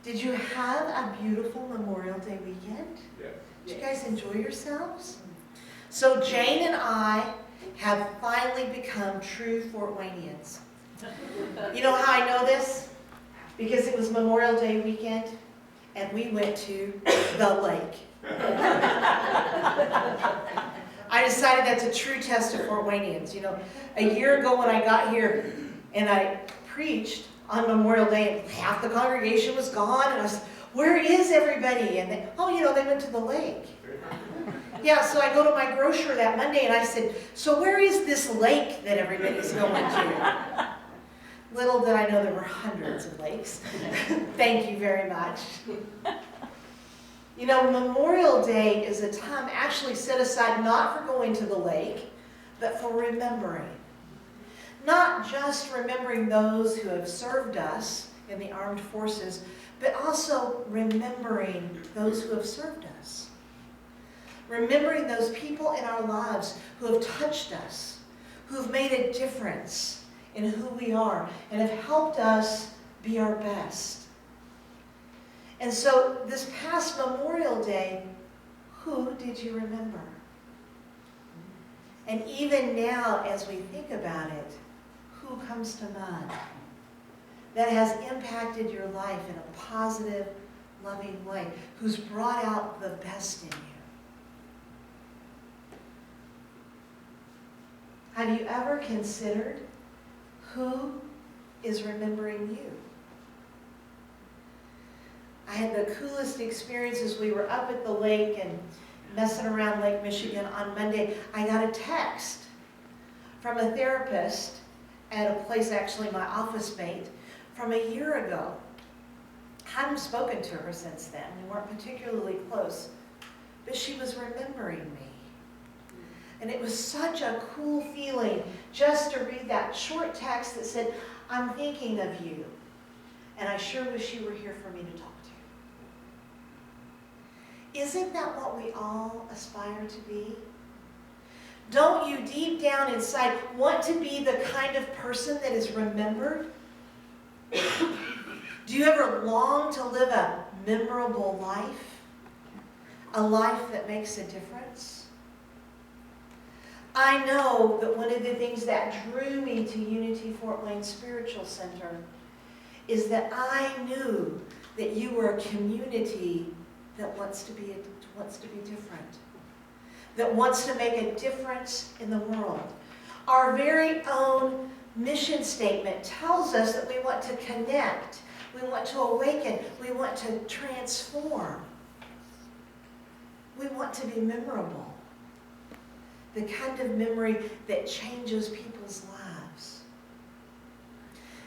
Did you have a beautiful Memorial Day weekend? Yeah. Did you guys enjoy yourselves? So Jane and I have finally become true Fort Waynians. You know how I know this? Because it was Memorial Day weekend and we went to the lake. I decided that's a true test of Fort Waynians. You know, a year ago when I got here and I preached on Memorial Day, and half the congregation was gone, and I was, where is everybody? And they, oh, you know, they went to the lake. Yeah, so I go to my grocer that Monday, and I said, so where is this lake that everybody's going to? Little did I know there were hundreds of lakes. Thank you very much. You know, Memorial Day is a time actually set aside not for going to the lake, but for remembering. Not just remembering those who have served us in the armed forces, but also remembering those who have served us. Remembering those people in our lives who have touched us, who have made a difference in who we are, and have helped us be our best. And so this past Memorial Day, who did you remember? And even now, as we think about it, who comes to mind that has impacted your life in a positive, loving way, who's brought out the best in you? Have you ever considered who is remembering you? I had the coolest experiences. We were up at the lake and messing around Lake Michigan on Monday. I got a text from a therapist at a place, actually my office mate, from a year ago. Hadn't spoken to her since then. We weren't particularly close, but she was remembering me. And it was such a cool feeling just to read that short text that said, I'm thinking of you, and I sure wish you were here for me to talk to. Isn't that what we all aspire to be? Don't you deep down inside want to be the kind of person that is remembered? Do you ever long to live a memorable life? A life that makes a difference? I know that one of the things that drew me to Unity Fort Wayne Spiritual Center is that I knew that you were a community that wants to be different, that wants to make a difference in the world. Our very own mission statement tells us that we want to connect, we want to awaken, we want to transform. We want to be memorable. The kind of memory that changes people's lives.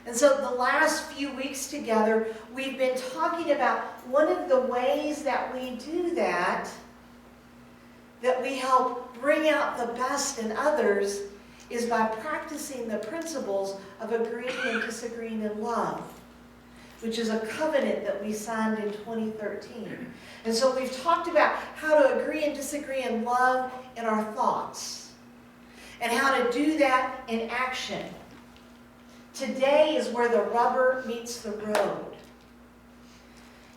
And so the last few weeks together, we've been talking about one of the ways that we do that we help bring out the best in others, is by practicing the principles of agreeing and disagreeing in love, which is a covenant that we signed in 2013. And so we've talked about how to agree and disagree in love in our thoughts, and how to do that in action. Today is where the rubber meets the road.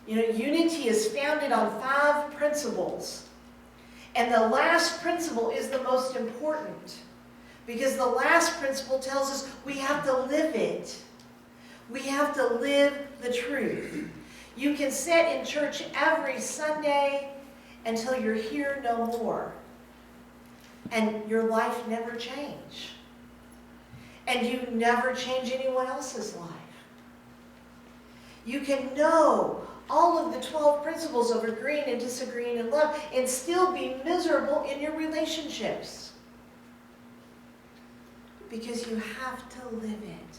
You know, unity is founded on 5 principles. And the last principle is the most important, because the last principle tells us we have to live it. We have to live the truth. You can sit in church every Sunday until you're here no more, and your life never change. And you never change anyone else's life. You can know all of the 12 principles of agreeing and disagreeing in love and still be miserable in your relationships. Because you have to live it.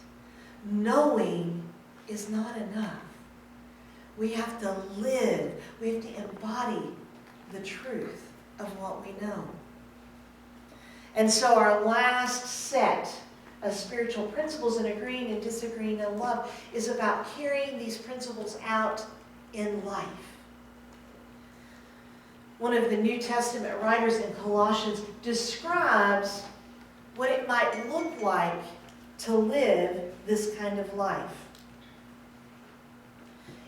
Knowing is not enough. We have to live. We have to embody the truth of what we know. And so our last set of spiritual principles in agreeing and disagreeing in love is about carrying these principles out in life. One of the New Testament writers in Colossians describes what it might look like to live this kind of life.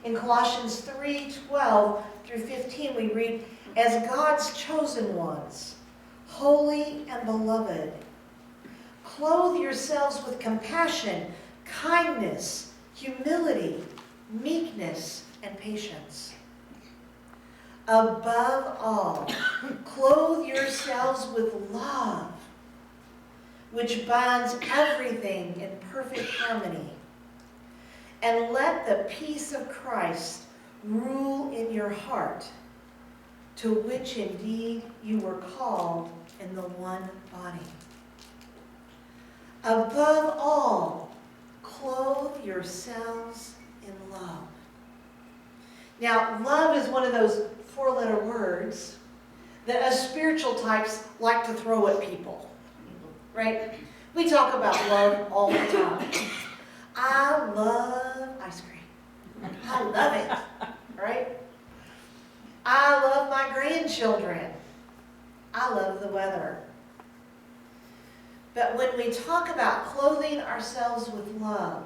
In Colossians 3:12 through 15, we read, "As God's chosen ones, holy and beloved, clothe yourselves with compassion, kindness, humility, meekness, and patience. Above all, clothe yourselves with love, which binds everything in perfect harmony. And let the peace of Christ rule in your heart, to which indeed you were called in the one body. Above all, clothe yourselves in love." Now, love is one of those four-letter words that us spiritual types like to throw at people, right? We talk about love all the time. I love ice cream. I love it, right? I love my grandchildren. I love the weather. But when we talk about clothing ourselves with love,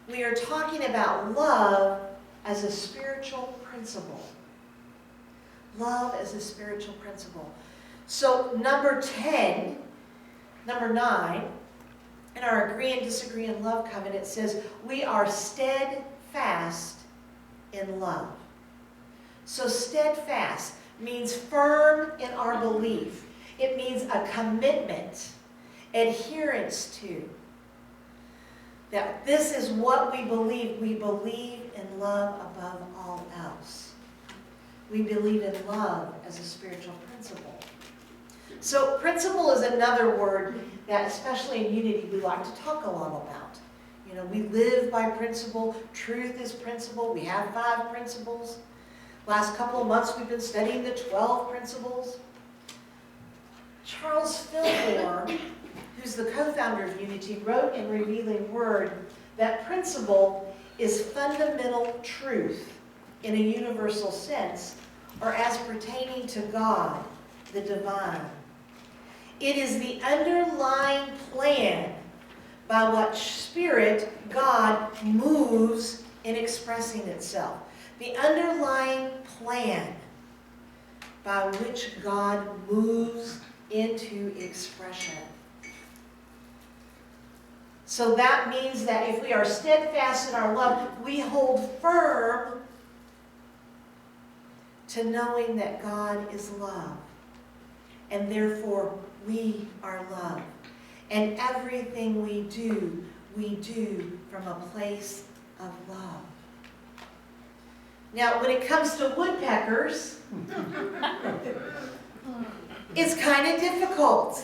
we are talking about love as a spiritual principle. Love as a spiritual principle. So number 9, in our agree and disagree in love covenant says, we are steadfast in love. So steadfast means firm in our belief. It means a commitment, adherence to. That this is what we believe. We believe in love above all else. We believe in love as a spiritual principle. So principle is another word that, especially in Unity, we like to talk a lot about. You know, we live by principle. Truth is principle. We have 5 principles. Last couple of months, we've been studying the 12 principles. Charles Fillmore, who's the co-founder of Unity, wrote in Revealing Word that principle is fundamental truth in a universal sense, or as pertaining to God, the divine. It is the underlying plan by which Spirit, God, moves in expressing itself. The underlying plan by which God moves into expression. So that means that if we are steadfast in our love, we hold firm to knowing that God is love. And therefore, we are love. And everything we do from a place of love. Now, when it comes to woodpeckers, it's kind of difficult,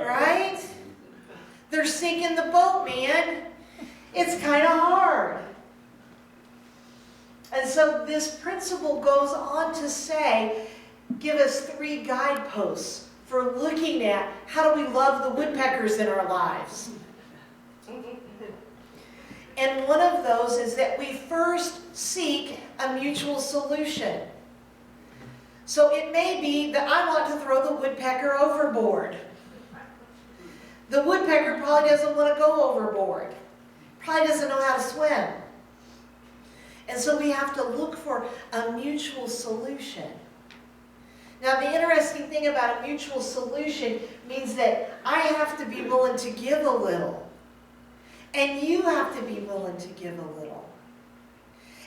right? They're sinking the boat, man. It's kind of hard. And so this principle goes on to say, give us 3 guideposts for looking at how do we love the woodpeckers in our lives. And one of those is that we first seek a mutual solution. So it may be that I want to throw the woodpecker overboard. The woodpecker probably doesn't want to go overboard. Probably doesn't know how to swim. And so we have to look for a mutual solution. Now, the interesting thing about a mutual solution means that I have to be willing to give a little. And you have to be willing to give a little.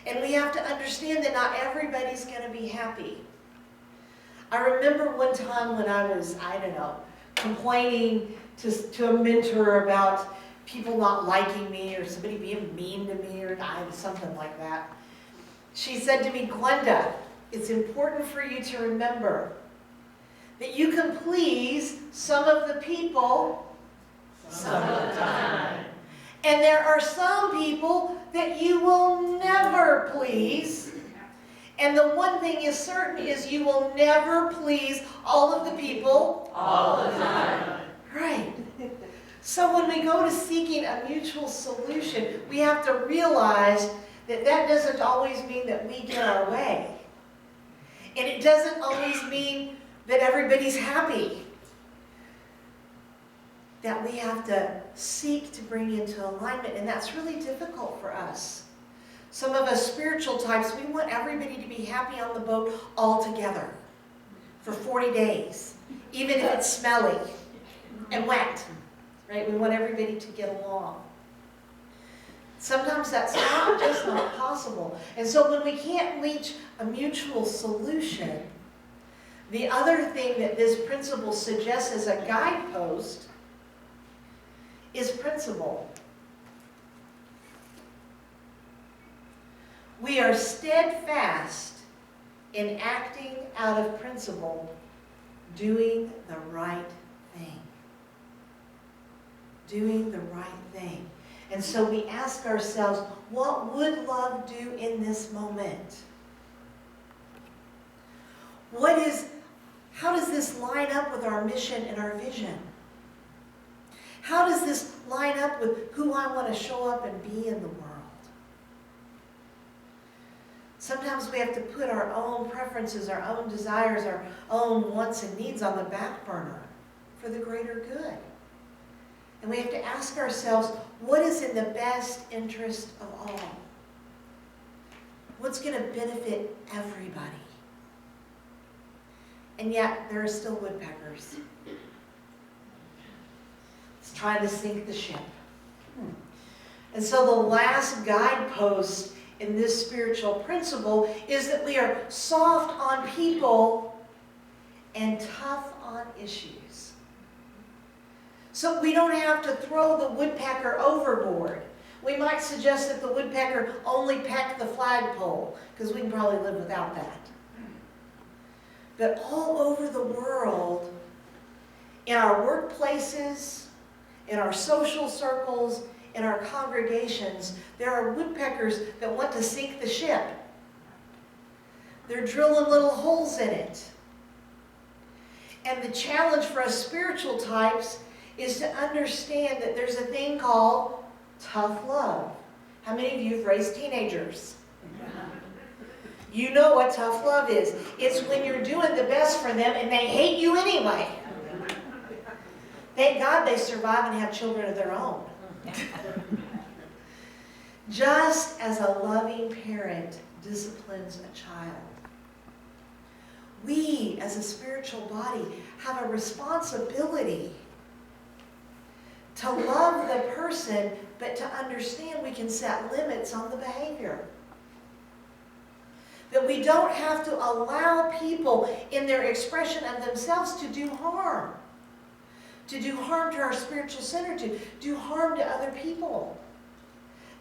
And we have to understand that not everybody's going to be happy. I remember one time when I was, complaining to a mentor about people not liking me or somebody being mean to me or something like that. She said to me, Glenda, it's important for you to remember that you can please some of the people some of the time. And there are some people that you will never please. And the one thing is certain is you will never please all of the people all the time. Right. So when we go to seeking a mutual solution, we have to realize that that doesn't always mean that we get our way. And it doesn't always mean that everybody's happy. That we have to seek to bring into alignment. And that's really difficult for us. Some of us spiritual types, we want everybody to be happy on the boat all together for 40 days, even if it's smelly and wet, right? We want everybody to get along. Sometimes that's just not possible. And so when we can't reach a mutual solution, the other thing that this principle suggests as a guidepost is principle. We are steadfast in acting out of principle, doing the right thing. Doing the right thing. And so we ask ourselves, what would love do in this moment? How does this line up with our mission and our vision? How does this line up with who I want to show up and be in the world? Sometimes we have to put our own preferences, our own desires, our own wants and needs on the back burner for the greater good. And we have to ask ourselves, what is in the best interest of all? What's going to benefit everybody? And yet, there are still woodpeckers. It's trying to sink the ship. And so the last guidepost in this spiritual principle is that we are soft on people and tough on issues. So we don't have to throw the woodpecker overboard. We might suggest that the woodpecker only peck the flagpole, because we can probably live without that. But all over the world, in our workplaces, in our social circles, in our congregations, there are woodpeckers that want to sink the ship. They're drilling little holes in it. And the challenge for us spiritual types is to understand that there's a thing called tough love. How many of you have raised teenagers? You know what tough love is. It's when you're doing the best for them and they hate you anyway. Thank God they survive and have children of their own. Just as a loving parent disciplines a child, we as a spiritual body have a responsibility to love the person, but to understand we can set limits on the behavior. That we don't have to allow people in their expression of themselves to do harm. To do harm to our spiritual center, to do harm to other people.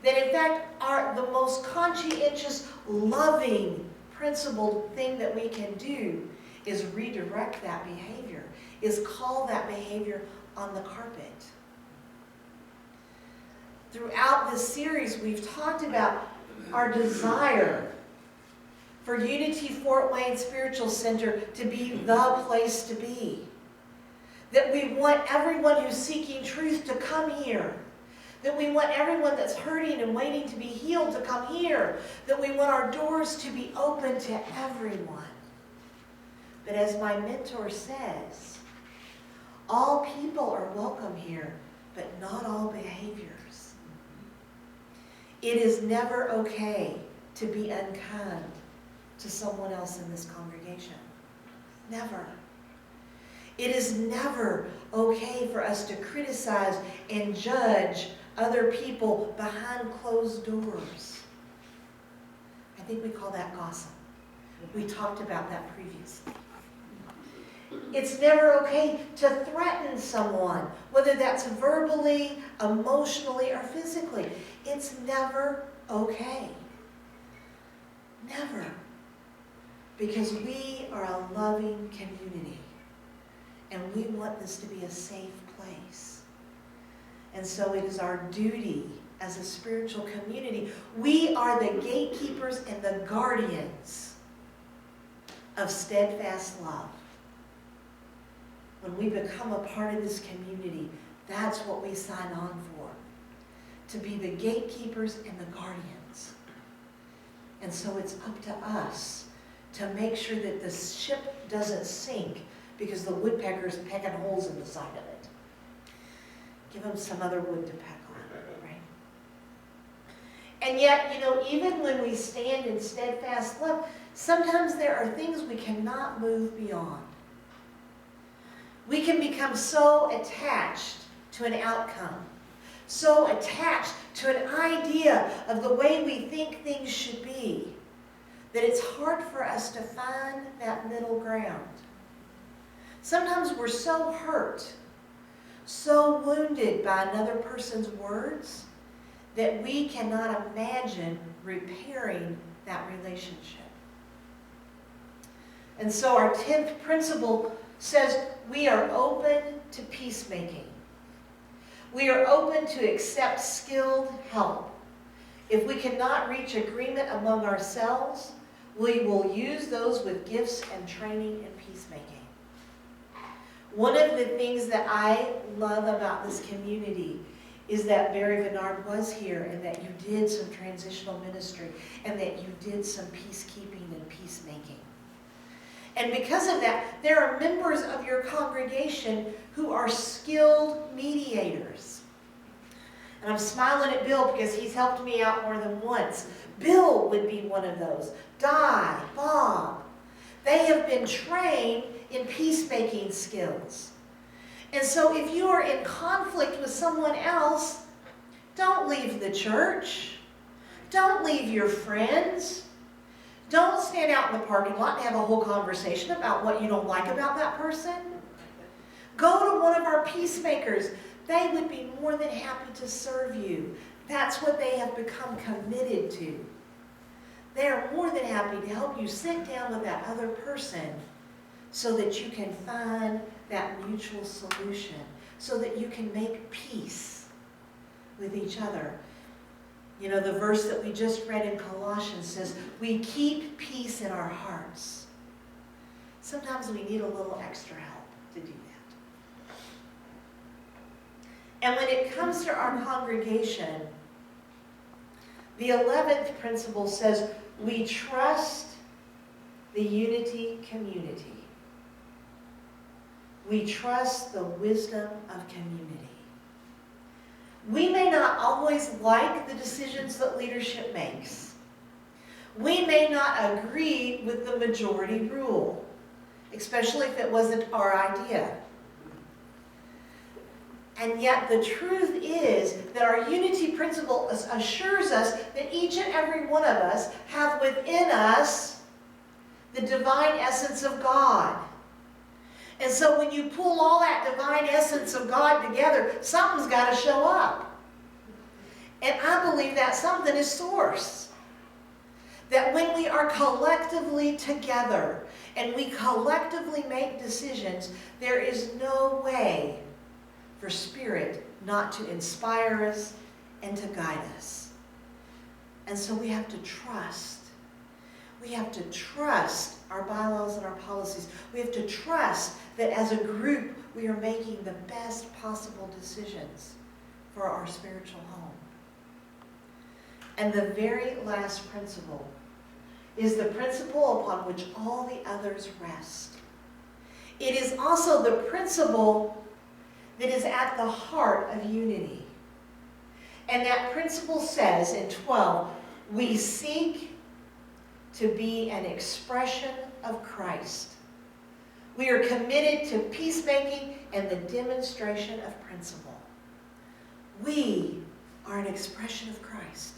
That in fact, the most conscientious, loving, principled thing that we can do is redirect that behavior, is call that behavior on the carpet. Throughout this series, we've talked about our desire for Unity Fort Wayne Spiritual Center to be the place to be. That we want everyone who's seeking truth to come here. That we want everyone that's hurting and waiting to be healed to come here. That we want our doors to be open to everyone. But as my mentor says, all people are welcome here, but not all behaviors. It is never okay to be unkind to someone else in this congregation. Never. It is never okay for us to criticize and judge other people behind closed doors. I think we call that gossip. We talked about that previously. It's never okay to threaten someone, whether that's verbally, emotionally, or physically. It's never okay. Never. Because we are a loving community. And we want this to be a safe place. And so it is our duty as a spiritual community. We are the gatekeepers and the guardians of steadfast love. When we become a part of this community, that's what we sign on for. To be the gatekeepers and the guardians. And so it's up to us to make sure that the ship doesn't sink because the woodpecker's pecking holes in the side of it. Give them some other wood to peck on, right? And yet, even when we stand in steadfast love, sometimes there are things we cannot move beyond. We can become so attached to an outcome, so attached to an idea of the way we think things should be, that it's hard for us to find that middle ground. Sometimes we're so hurt, so wounded by another person's words, that we cannot imagine repairing that relationship. And so our 10th principle says we are open to peacemaking. We are open to accept skilled help. If we cannot reach agreement among ourselves, we will use those with gifts and training in peacemaking. One of the things that I love about this community is that Barry Vennard was here, and that you did some transitional ministry, and that you did some peacekeeping and peacemaking. And because of that, there are members of your congregation who are skilled mediators. And I'm smiling at Bill because he's helped me out more than once. Bill would be one of those. Di, Bob. They have been trained in peacemaking skills. And so if you are in conflict with someone else, don't leave the church. Don't leave your friends. Don't stand out in the parking lot and have a whole conversation about what you don't like about that person. Go to one of our peacemakers. They would be more than happy to serve you. That's what they have become committed to. They are more than happy to help you sit down with that other person so that you can find that mutual solution, so that you can make peace with each other. The verse that we just read in Colossians says, we keep peace in our hearts. Sometimes we need a little extra help to do that. And when it comes to our congregation, the 11th principle says, we trust the unity community. We trust the wisdom of community. We may not always like the decisions that leadership makes. We may not agree with the majority rule, especially if it wasn't our idea. And yet the truth is that our unity principle assures us that each and every one of us have within us the divine essence of God. And so when you pull all that divine essence of God together, something's got to show up. And I believe that something is source. That when we are collectively together and we collectively make decisions, there is no way for Spirit not to inspire us and to guide us. And so we have to trust. We have to trust our bylaws and our policies. We have to trust that as a group we are making the best possible decisions for our spiritual home. And the very last principle is the principle upon which all the others rest. It is also the principle that is at the heart of unity. And that principle says in 12, we seek to be an expression of Christ. We are committed to peacemaking and the demonstration of principle. We are an expression of Christ.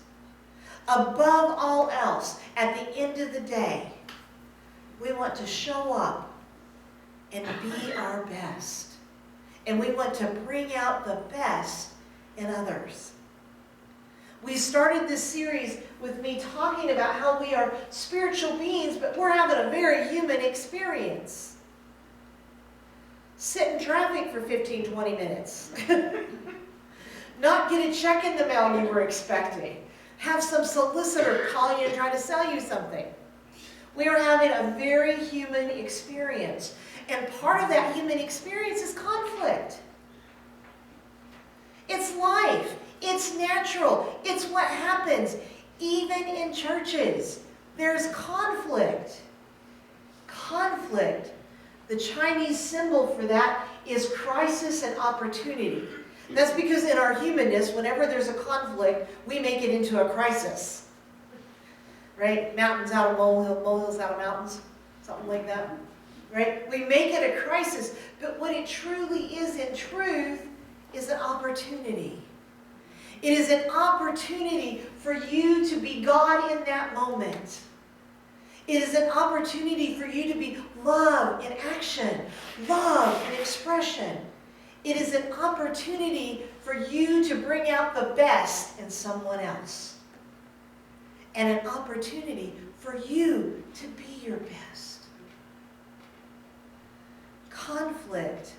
Above all else, at the end of the day, we want to show up and be our best. And we want to bring out the best in others. We started this series with me talking about how we are spiritual beings, but we're having a very human experience. Sit in traffic for 15, 20 minutes. Not get a check in the mail you were expecting. Have some solicitor call you and try to sell you something. We are having a very human experience. And part of that human experience is conflict. It's life. It's natural. It's what happens. Even in churches, there's conflict. Conflict. The Chinese symbol for that is crisis and opportunity. That's because in our humanness, whenever there's a conflict, we make it into a crisis. Right? Mountains out of molehills out of mountains. Something like that. Right? We make it a crisis. But what it truly is in truth is an opportunity. It is an opportunity for you to be God in that moment. It is an opportunity for you to be love in action, love in expression. It is an opportunity for you to bring out the best in someone else. And an opportunity for you to be your best. Conflict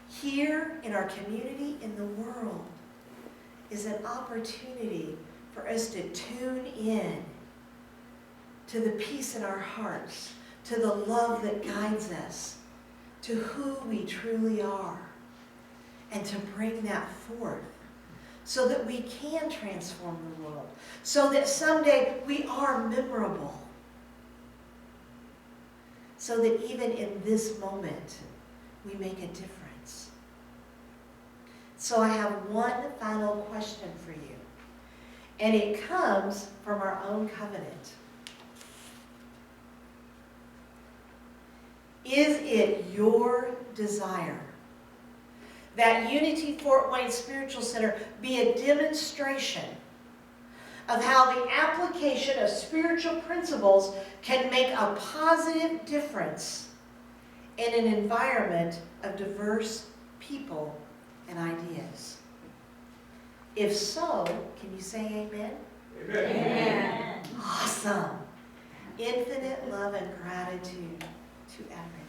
here in our community, in the world, is an opportunity for us to tune in to the peace in our hearts, to the love that guides us, to who we truly are, and to bring that forth so that we can transform the world, so that someday we are memorable, so that even in this moment we make a difference. So I have one final question for you, and it comes from our own covenant. Is it your desire that Unity Fort Wayne Spiritual Center be a demonstration of how the application of spiritual principles can make a positive difference in an environment of diverse people and ideas? If so, can you say amen? Amen. Amen. Awesome. Infinite love and gratitude to everyone.